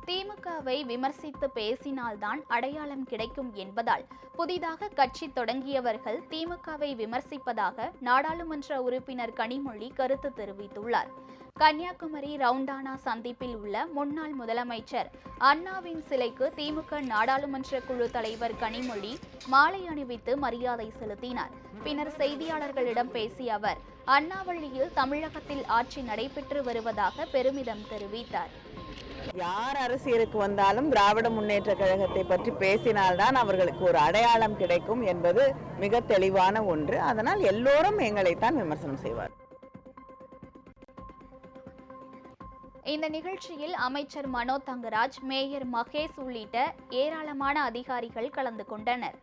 திமுகவை விமர்சித்து பேசினால்தான் அடையாளம் கிடைக்கும் என்பதால் புதிதாக கட்சி தொடங்கியவர்கள் திமுகவை விமர்சிப்பதாக நாடாளுமன்ற உறுப்பினர் கனிமொழி கருத்து தெரிவித்துள்ளார். கன்னியாகுமரி ரவுண்டானா சந்திப்பில் உள்ள முன்னாள் முதலமைச்சர் அண்ணாவின் சிலைக்கு திமுக நாடாளுமன்ற குழு தலைவர் கனிமொழி மாலை அணிவித்து மரியாதை செலுத்தினார். பின்னர் செய்தியாளர்களிடம் பேசிய அவர், அண்ணாவழியில் தமிழகத்தில் ஆட்சி நடைபெற்று வருவதாக பெருமிதம் தெரிவித்தார். யார் அரசியலுக்கு வந்தாலும் திராவிட முன்னேற்ற கழகத்தை பற்றி பேசினால்தான் அவர்களுக்கு ஒரு அடையாளம் கிடைக்கும் என்பது மிக தெளிவான ஒன்று. அதனால் எல்லோரும் எங்களைத்தான் விமர்சனம் செய்வார். இந்த நிகழ்ச்சியில் அமைச்சர் மனோ தங்கராஜ், மேயர் மகேஷ் உள்ளிட்ட ஏராளமான அதிகாரிகள் கலந்து கொண்டனர்.